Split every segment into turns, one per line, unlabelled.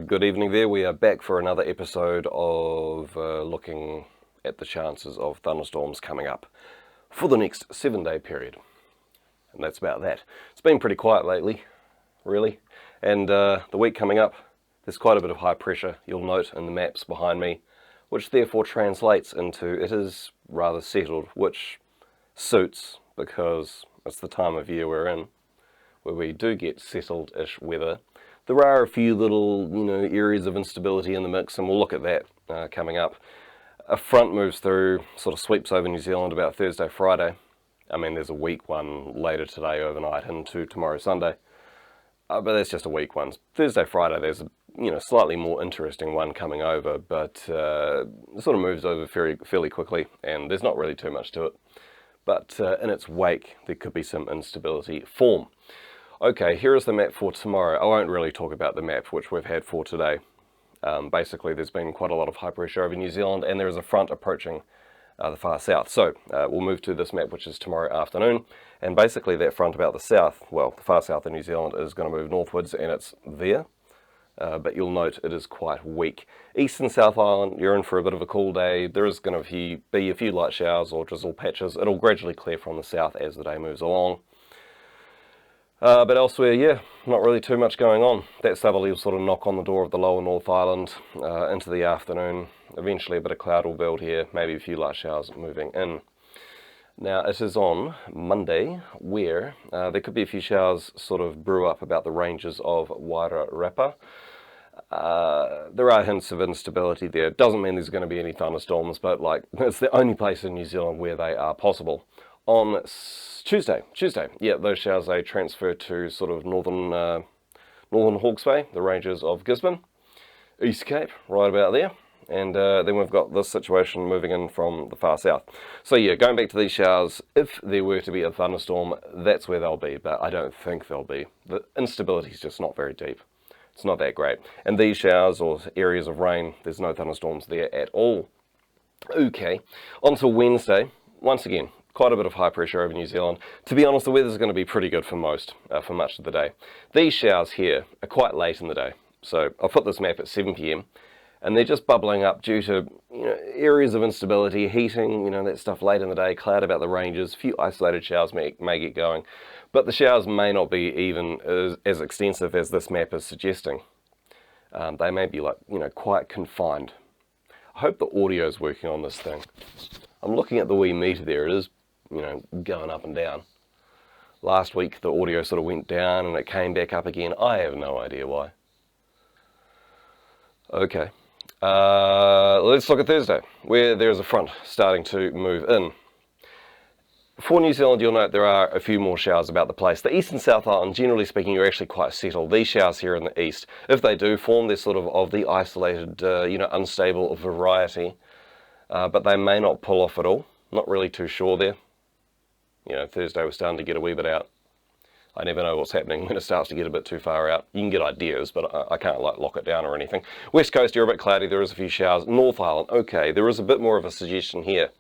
Good evening there. We are back for another episode of looking at the chances of thunderstorms coming up for the next 7-day period. And that's about that. It's been pretty quiet lately, really. And the week coming up, there's quite a bit of high pressure, you'll note in the maps behind me, which therefore translates into it is rather settled, which suits because it's the time of year we're in, where we do get settled-ish weather. There are a few little, areas of instability in the mix, and we'll look at that coming up. A front moves through, sort of sweeps over New Zealand about Thursday, Friday. I mean, there's a weak one later today, overnight, into tomorrow, Sunday. But that's just a weak one. Thursday, Friday, there's a slightly more interesting one coming over, but it sort of moves over fairly quickly, and there's not really too much to it. But in its wake, there could be some instability form. Okay, here is the map for tomorrow. I won't really talk about the map which we've had for today. Basically, there's been quite a lot of high pressure over New Zealand, and there is a front approaching the far south. So we'll move to this map, which is tomorrow afternoon. And basically, that front about the south, well, the far south of New Zealand, is going to move northwards, and it's there. But you'll note it is quite weak. East and South Island, you're in for a bit of a cool day. There is going to be a few light showers or drizzle patches. It'll gradually clear from the south as the day moves along. But elsewhere, yeah, not really too much going on. That southerly will sort of knock on the door of the lower North Island into the afternoon. Eventually a bit of cloud will build here, maybe a few light showers moving in. Now it is on Monday where there could be a few showers sort of brew up about the ranges of Wairarapa. There are hints of instability there. Doesn't mean there's going to be any thunderstorms, but it's the only place in New Zealand where they are possible. On Tuesday, yeah, those showers, they transfer to sort of northern Hawke's Bay, the ranges of Gisborne, East Cape, right about there. And then we've got this situation moving in from the far south. So yeah, going back to these showers, if there were to be a thunderstorm, that's where they'll be, but I don't think they'll be. The instability is just not very deep. It's not that great. And these showers or areas of rain, there's no thunderstorms there at all. Okay, on to Wednesday, once again, quite a bit of high pressure over New Zealand. To be honest, the weather's going to be pretty good for much of the day. These showers here are quite late in the day. So I'll put this map at 7 p.m. and they're just bubbling up due to areas of instability, heating, that stuff late in the day, cloud about the ranges, a few isolated showers may get going. But the showers may not be even as extensive as this map is suggesting. They may be quite confined. I hope the audio is working on this thing. I'm looking at the wee meter there. It is going up and down. Last week the audio sort of went down and it came back up again. I have no idea why. Okay, let's look at Thursday, where there's a front starting to move in. For New Zealand, you'll note there are a few more showers about the place. The East and South Island, generally speaking, you're actually quite settled. These showers here in the east, if they do form, they're sort of the isolated, unstable variety. But they may not pull off at all. Not really too sure there. Thursday was starting to get a wee bit out. I never know what's happening when it starts to get a bit too far out. You can get ideas, but I can't lock it down or anything. West Coast, you're a bit cloudy. There is a few showers. North Island, okay, there is a bit more of a suggestion here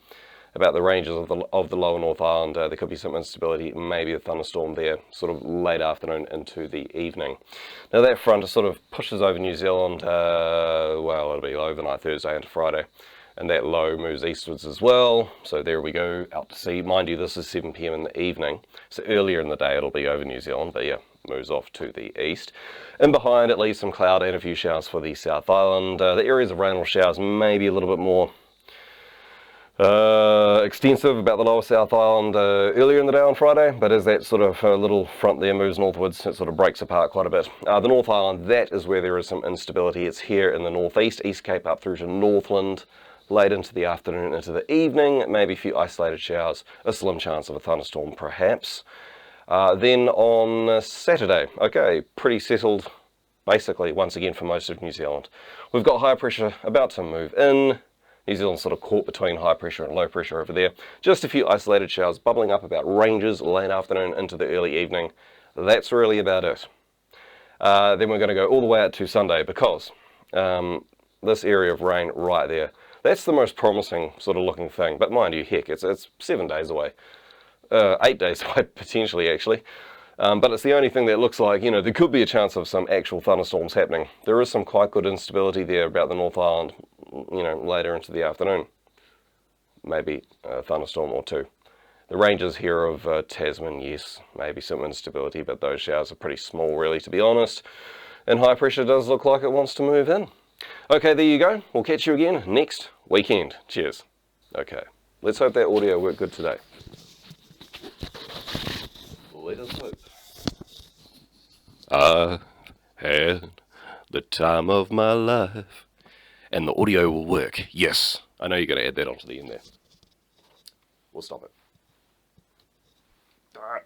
about the ranges of the lower North Island. There could be some instability, maybe a thunderstorm there, sort of late afternoon into the evening. Now that front sort of pushes over New Zealand, it'll be overnight Thursday into Friday. And that low moves eastwards as well. So there we go, out to sea. Mind you, this is 7 p.m. in the evening. So earlier in the day it'll be over New Zealand, but yeah, moves off to the east. And behind it leaves some cloud and a few showers for the South Island. The areas of rain or showers may be a little bit more extensive about the lower South Island earlier in the day on Friday, but as that sort of little front there moves northwards, it sort of breaks apart quite a bit. The North Island, that is where there is some instability. It's here in the northeast, East Cape up through to Northland. Late into the afternoon, into the evening, maybe a few isolated showers, a slim chance of a thunderstorm perhaps. Then on Saturday, okay, pretty settled basically once again for most of New Zealand. We've got high pressure about to move in. New Zealand's sort of caught between high pressure and low pressure over there. Just a few isolated showers bubbling up about ranges late afternoon into the early evening. That's really about it. Then we're going to go all the way out to Sunday because this area of rain right there, that's the most promising sort of looking thing. But mind you, heck, it's 7 days away. 8 days away, potentially, actually. But it's the only thing that looks like, there could be a chance of some actual thunderstorms happening. There is some quite good instability there about the North Island, later into the afternoon. Maybe a thunderstorm or two. The ranges here of Tasman, yes, maybe some instability, but those showers are pretty small really, to be honest. And high pressure does look like it wants to move in. Okay, there you go. We'll catch you again next weekend. Cheers. Okay, let's hope that audio worked good today. Let us hope. I had the time of my life. And the audio will work. Yes. I know you're going to add that onto the end there. We'll stop it.